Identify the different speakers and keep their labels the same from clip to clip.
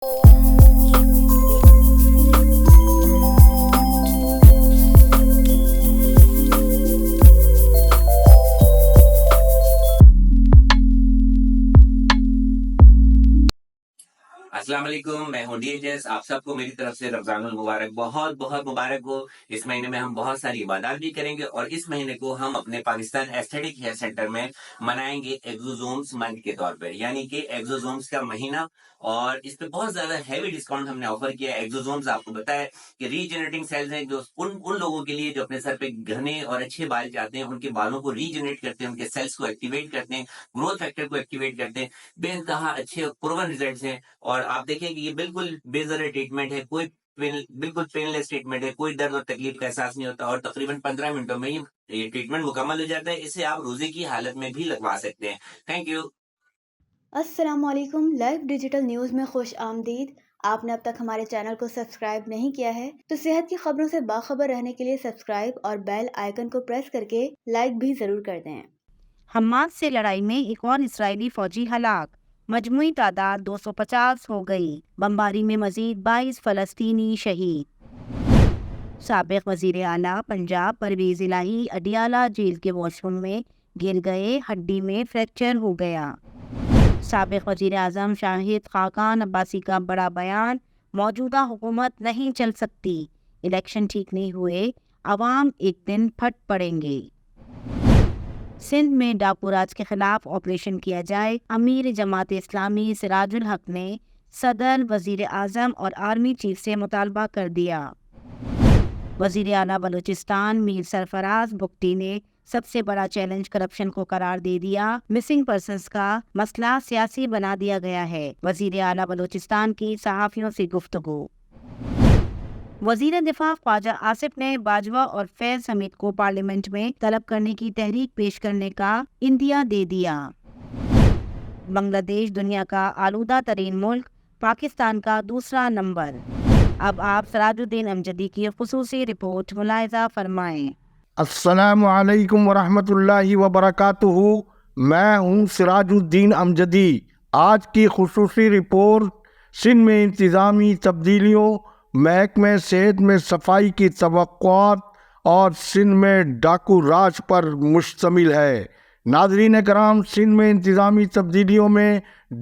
Speaker 1: السلام علیکم، میں ہوں DHS۔ آپ سب کو میری طرف سے رمضان المبارک بہت بہت مبارک ہو۔ اس مہینے میں ہم بہت ساری عبادات بھی کریں گے، اور اس مہینے کو ہم اپنے پاکستان ایستھیٹک ہیئر سینٹر میں منائیں گے ایگزوزومز منتھ کے طور پر، یعنی کہ ایگزوزومز کا مہینہ، اور اس پہ بہت زیادہ ہیوی ڈسکاؤنٹ ہم نے آفر کیا ہے۔ ایگزوزومز آپ کو پتا ہے کہ ریجنریٹنگ سیلز ہیں، جو ان لوگوں کے لیے جو اپنے سر پہ گھنے اور اچھے بال چاہتے ہیں، ان کے بالوں کو ریجنریٹ کرتے ہیں، ان کے سیلز کو ایکٹیویٹ کرتے ہیں، گروتھ فیکٹر کو ایکٹیویٹ کرتے ہیں۔ بے انتہا اچھے پروون ریزلٹس ہیں، اور آپ دیکھیں کہ یہ بالکل بے ضرر ٹریٹمنٹ ہے، بالکل پین لیس ٹریٹمنٹ ہے، کوئی درد اور تکلیف کا احساس نہیں ہوتا، اور تقریباً 15 منٹوں میں یہ ٹریٹمنٹ مکمل ہو جاتا ہے۔ اسے آپ روزے کی حالت میں بھی لگوا سکتے ہیں۔ Thank you.
Speaker 2: السلام علیکم، لائیو ڈیجیٹل نیوز میں خوش آمدید۔ آپ نے اب تک ہمارے چینل کو سبسکرائب نہیں کیا ہے تو صحت کی خبروں سے باخبر رہنے کے لیے سبسکرائب اور بیل آئیکن کو پریس کر کے لائک بھی ضرور کر دیں۔
Speaker 3: حماس سے لڑائی میں ایک اور اسرائیلی فوجی ہلاک، مجموعی تعداد 250 ہو گئی۔ بمباری میں مزید 22 فلسطینی شہید۔ سابق وزیر اعلیٰ پنجاب پرویز الہی اڈیالہ جیل کے واش روم میں گر گئے، ہڈی میں فریکچر ہو گیا۔ سابق وزیر اعظم شاہد خاقان عباسی کا بڑا بیان، موجودہ حکومت نہیں چل سکتی، الیکشن ٹھیک نہیں ہوئے، عوام ایک دن پھٹ پڑیں گے۔ سندھ میں ڈاکو راج کے خلاف آپریشن کیا جائے، امیر جماعت اسلامی سراج الحق نے صدر، وزیر اعظم اور آرمی چیف سے مطالبہ کر دیا۔ وزیر اعلیٰ بلوچستان میر سرفراز بگٹی نے سب سے بڑا چیلنج کرپشن کو قرار دے دیا، مسنگ پرسنز کا مسئلہ سیاسی بنا دیا گیا ہے۔ وزیر اعلیٰ بلوچستان کی صحافیوں سے گفتگو۔ وزیر دفاع خواجہ آصف نے باجوہ اور فیض حمید کو پارلیمنٹ میں طلب کرنے کی تحریک پیش کرنے کا عندیہ دے دیا۔ بنگلہ دیش دنیا کا آلودہ ترین ملک، پاکستان کا دوسرا نمبر۔ اب آپ سراج الدین امجدی کی خصوصی رپورٹ ملاحظہ فرمائیں۔
Speaker 4: السلام علیکم ورحمۃ اللہ وبرکاتہ۔ میں ہوں سراج الدین امجدی۔ آج کی خصوصی رپورٹ سندھ میں انتظامی تبدیلیوں، محکمہ صحت میں صفائی کی توقعات اور سندھ میں ڈاکو راج پر مشتمل ہے۔ ناظرین کرام، سندھ میں انتظامی تبدیلیوں میں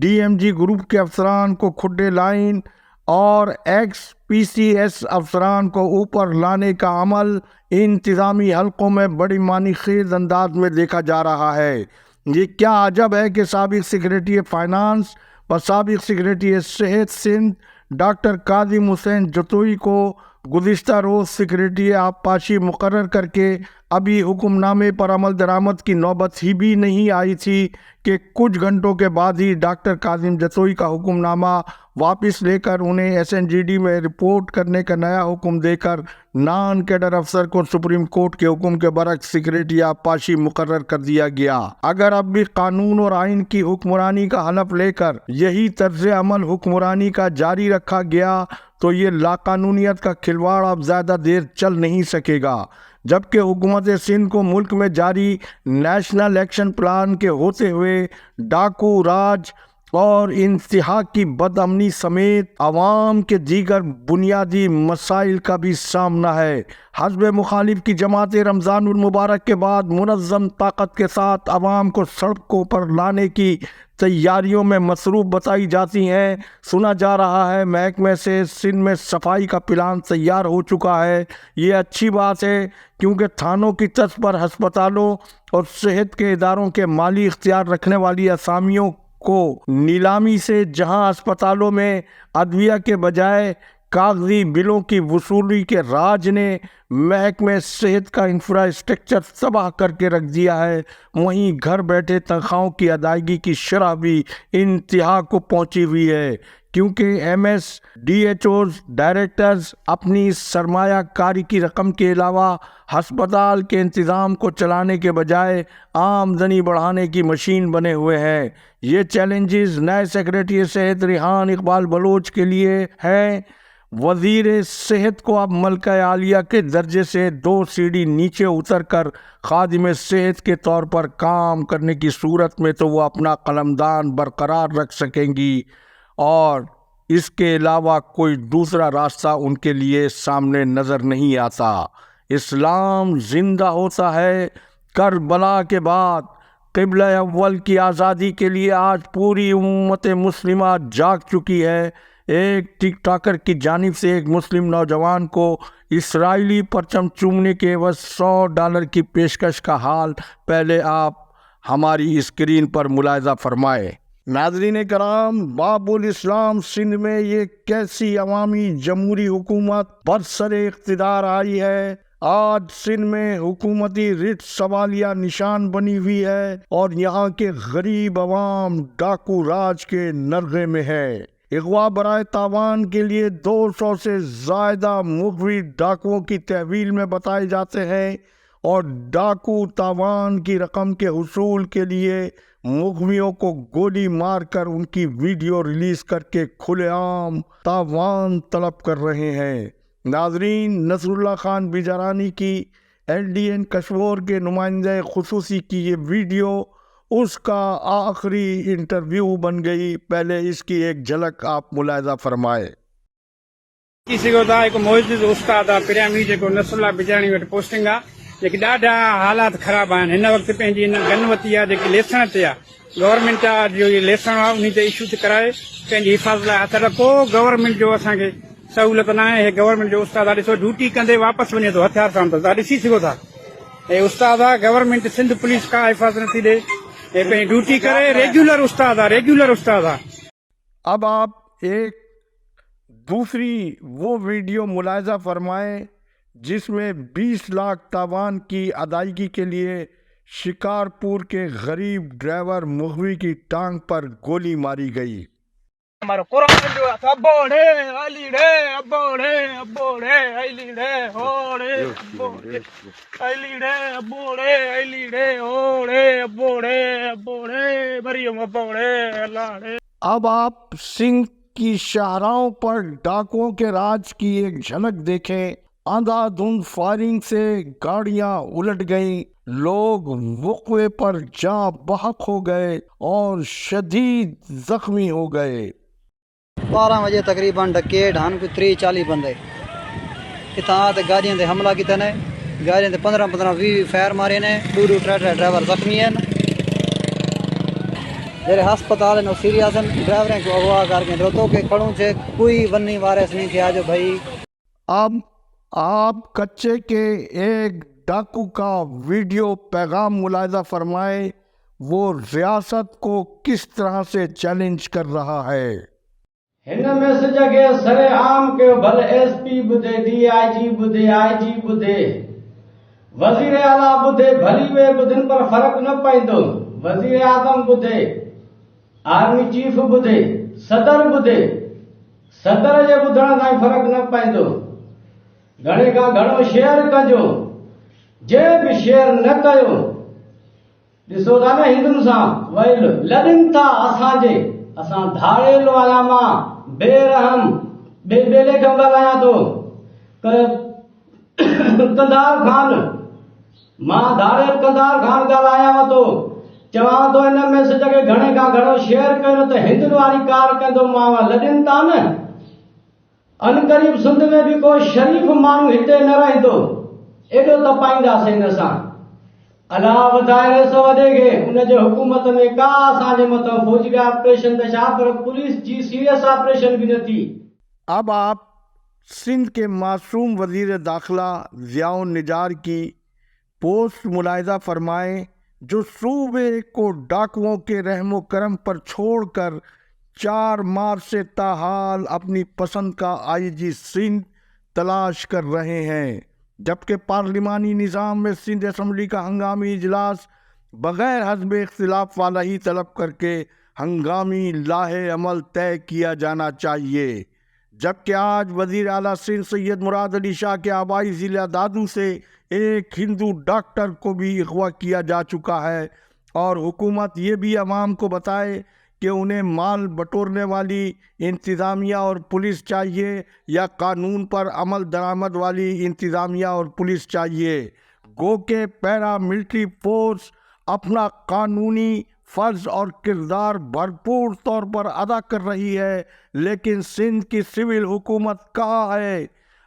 Speaker 4: DMG گروپ کے افسران کو کھڈے لائن اور ایکس PCS افسران کو اوپر لانے کا عمل انتظامی حلقوں میں بڑی معنی خیز انداز میں دیکھا جا رہا ہے۔ یہ کیا عجب ہے کہ سابق سیکریٹری فائنانس و سابق سیکریٹری صحت سندھ ڈاکٹر کاظم حسین جتوئی کو گزشتہ روز سیکریٹری آبپاشی مقرر کر کے ابھی حکم نامے پر عمل درآمد کی نوبت ہی بھی نہیں آئی تھی کہ کچھ گھنٹوں کے بعد ہی ڈاکٹر کاظم جتوئی کا حکم نامہ واپس لے کر انہیں SNGD میں رپورٹ کرنے کا نیا حکم دے کر نان کیڈر افسر کو سپریم کورٹ کے حکم کے برعکس سیکریٹری آبپاشی مقرر کر دیا گیا۔ اگر اب بھی قانون اور آئین کی حکمرانی کا حلف لے کر یہی طرز عمل حکمرانی کا جاری رکھا گیا تو یہ لاقانونیت کا کھلواڑ اب زیادہ دیر چل نہیں سکے گا، جبکہ حکومت سندھ کو ملک میں جاری نیشنل ایکشن پلان کے ہوتے ہوئے ڈاکو راج اور انتہا کی بد امنی سمیت عوام کے دیگر بنیادی مسائل کا بھی سامنا ہے۔ حزب مخالف کی جماعتیں رمضان المبارک کے بعد منظم طاقت کے ساتھ عوام کو سڑکوں پر لانے کی تیاریوں میں مصروف بتائی جاتی ہیں۔ سنا جا رہا ہے محکمہ سے سندھ میں صفائی کا پلان تیار ہو چکا ہے۔ یہ اچھی بات ہے، کیونکہ تھانوں کی طرز پر ہسپتالوں اور صحت کے اداروں کے مالی اختیار رکھنے والی اسامیوں کو نیلامی سے جہاں اسپتالوں میں ادویہ کے بجائے کاغذی بلوں کی وصولی کے راج نے محکمہ صحت کا انفراسٹرکچر تباہ کر کے رکھ دیا ہے، وہیں گھر بیٹھے تنخواہوں کی ادائیگی کی شرح بھی انتہا کو پہنچی ہوئی ہے، کیونکہ DHOs ڈائریکٹرز اپنی سرمایہ کاری کی رقم کے علاوہ ہسپتال کے انتظام کو چلانے کے بجائے آمدنی بڑھانے کی مشین بنے ہوئے ہیں۔ یہ چیلنجز نئے سیکریٹری صحت ریحان اقبال بلوچ کے لیے ہیں۔ وزیر صحت کو اب ملکہ عالیہ کے درجے سے 2 سیڑھی نیچے اتر کر خادم صحت کے طور پر کام کرنے کی صورت میں تو وہ اپنا قلمدان برقرار رکھ سکیں گی، اور اس کے علاوہ کوئی دوسرا راستہ ان کے لیے سامنے نظر نہیں آتا۔ اسلام زندہ ہوتا ہے۔ کربلا کے بعد قبلہ اول کی آزادی کے لیے آج پوری امت مسلمہ جاگ چکی ہے۔ ایک ٹک ٹاکر کی جانب سے ایک مسلم نوجوان کو اسرائیلی پرچم چومنے کے عوض $100 کی پیشکش کا حال پہلے آپ ہماری اسکرین پر ملاحظہ فرمائے۔ ناظرین کرام، باب الاسلام سندھ میں یہ کیسی عوامی جمہوری حکومت برسر اقتدار آئی ہے۔ آج سندھ میں حکومتی رٹ سوالیہ نشان بنی ہوئی ہے اور یہاں کے غریب عوام ڈاکو راج کے نرغے میں ہے۔ اغوا برائے تاوان کے لیے 200 سے زائدہ مغوی ڈاکوؤں کی تحویل میں بتائے جاتے ہیں اور ڈاکو تاوان کی رقم کے حصول کے لیے مغویوں کو گولی مار کر ان کی ویڈیو ریلیز کر کے کھلے عام تاوان طلب کر رہے ہیں۔ ناظرین، نصر اللہ خان بیجارانی کی LDN کشمور کے نمائندہ خصوصی کی یہ ویڈیو اس کا آخری انٹرویو بن گئی۔ پہلے اس کی ایک جھلک آپ ملاحظہ فرمائے۔
Speaker 5: کسی کو تھا ایک موجود استاد ہے پریامی جو نصر اللہ بیجارانی وٹ پوسٹنگ ہے لیکن ڈاڈا حالات خراب ہیں۔ ہن وقت پنجی گنوتی ہے جو لیسن تے گورنمنٹ جو لیسن ہے انہی تے ایشو کرائے پنجی حفاظت لاء ہتھ رکھو۔ گورنمنٹ جو اساں کے سہولت نہ ہے۔ گورنمنٹ جو استاد ڈسو ڈیوٹی کندے واپس ونے تو ہتھیار سان تو ڈسی سکو تھا اے استاد گورنمنٹ سندھ پولیس کا حفاظت نتھی دے اے ڈیوٹی کرے۔ ریگولر استاد ریگولر استاد۔
Speaker 4: اب آپ ایک دوسری وہ ویڈیو ملاحظہ فرمائیں جس میں 20 لاکھ تاوان کی ادائیگی کے لیے شکارپور کے غریب ڈرائیور مغوی کی ٹانگ پر گولی ماری گئی۔
Speaker 5: ہمارا قرآن جو ابوڑے علی رے ابوڑے ابوڑے علی رے ہوڑے ابوڑے علی رے ابوڑے علی رے ہوڑے ابوڑے ابوڑے مریم ابوڑے اللہ رے۔
Speaker 4: اب آپ سنگھ کی شاہراہوں پر ڈاکوؤں کے راج کی ایک جھلک دیکھیں۔ اندھا دھند فائرنگ سے گاڑیاں الٹ گئیں، لوگ وقوع پر جاں بحق ہو گئے اور شدید زخمی ہو گئے۔
Speaker 6: 12 بجے تقریباً ڈکیٹ ہن کوئی 30-40 بندے اتنا گاڑیاں تے حملہ کیتے نے۔ گاڑیاں تے 15-20 فائر مارے نے۔ 2 ڈرائیور زخمی ہیں جڑے ہسپتال ہیں سیریس ہیں۔ ڈرائیوریں کو اغوا کر کے روتو کے کھڑوں سے کوئی ونی وارث نہیں تھیا جو بھائی۔
Speaker 4: اب آپ کچے کے ایک ڈاکو کا ویڈیو پیغام ملاحظہ فرمائے، وہ ریاست کو کس طرح سے چیلنج کر رہا ہے۔
Speaker 7: ہن میسج کے سر عام کے بھل SP بدھے DIG بدھے IG بدھے وزیر اعلیٰ بدھے بھلی وے بدھن پر فرق نہ پائندو۔ وزیر اعظم بدھے آرمی چیف بدھے صدر بدھے صدر جے بدھن تائیں فرق نہ پائندو۔ گھڑے کا گھڑو شیئر کجو جے بھی شیئر نہ کیو ڈسو تا نہ ہندن سان ویل لڑن تھا اساں جے اساں دھاڑیل والا ماں بے رحم بے بیلے کم ڳالھايان تو کندار خان ماں دھاڑیل کندار خان ڳالھايان تو چواں تو ان میسج کے گھڑے کا گھڑو شیئر کر تو ہندن والی کار کندو ماں لڑن تا نہ ان قریب سندھ میں بھی کوئی شریف مانو ہتے نہ رہندو ایڈو تپائنداسیں ان سان۔ اللہ ودائے سو ودے گے ان جو حکومت میں کا اساں جے متو فوجی آپریشن تے چھا پر پولیس جی سیریس آپریشن بھی نہ تھی۔
Speaker 4: اب آپ سندھ کے معصوم وزیر داخلہ ضیاء النجار کی پوسٹ ملاحظہ فرمائیں جو صوبے کو ڈاکوؤں کے رحم و کرم پر چھوڑ کر 4 مارچ سے تاحال اپنی پسند کا IG سندھ تلاش کر رہے ہیں، جبکہ پارلیمانی نظام میں سندھ اسمبلی کا ہنگامی اجلاس بغیر حزب اختلاف والا ہی طلب کر کے ہنگامی لاہے عمل طے کیا جانا چاہیے، جبکہ آج وزیر اعلیٰ سندھ سید مراد علی شاہ کے آبائی ضلع دادو سے ایک ہندو ڈاکٹر کو بھی اغوا کیا جا چکا ہے اور حکومت یہ بھی عوام کو بتائے کہ انہیں مال بٹورنے والی انتظامیہ اور پولیس چاہیے یا قانون پر عمل درآمد والی انتظامیہ اور پولیس چاہیے۔ گو کہ پیرا ملٹری فورس اپنا قانونی فرض اور کردار بھرپور طور پر ادا کر رہی ہے، لیکن سندھ کی سول حکومت کہاں ہے؟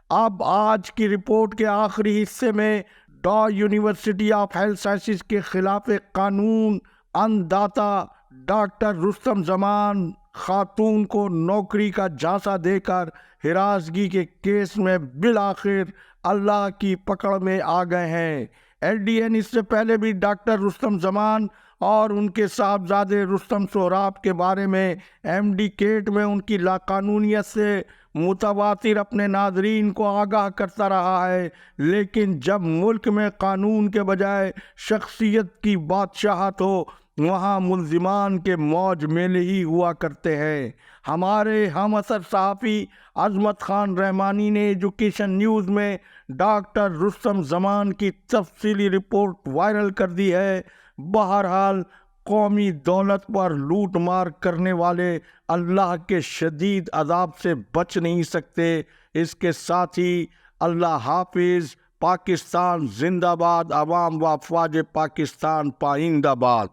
Speaker 4: اب آج کی رپورٹ کے آخری حصے میں ڈا یونیورسٹی آف ہیلتھ سائنسز کے خلاف قانون انداتا ڈاکٹر رستم زمان خاتون کو نوکری کا جھانسا دے کر ہراسگی کے کیس میں بالآخر اللہ کی پکڑ میں آ گئے ہیں۔ ایل ڈی این اس سے پہلے بھی ڈاکٹر رستم زمان اور ان کے صاحبزادے رستم سہراب کے بارے میں ایم ڈی کیٹ میں ان کی لاقانونیت سے متواتر اپنے ناظرین کو آگاہ کرتا رہا ہے، لیکن جب ملک میں قانون کے بجائے شخصیت کی بادشاہت ہو وہاں ملزمان کے موج میلے ہی ہوا کرتے ہیں۔ ہمارے ہم اثر صحافی عظمت خان رحمانی نے ایجوکیشن نیوز میں ڈاکٹر رستم زمان کی تفصیلی رپورٹ وائرل کر دی ہے۔ بہرحال قومی دولت پر لوٹ مار کرنے والے اللہ کے شدید عذاب سے بچ نہیں سکتے۔ اس کے ساتھ ہی اللہ حافظ، پاکستان زندہ باد، عوام و افواج پاکستان پائندہ باد۔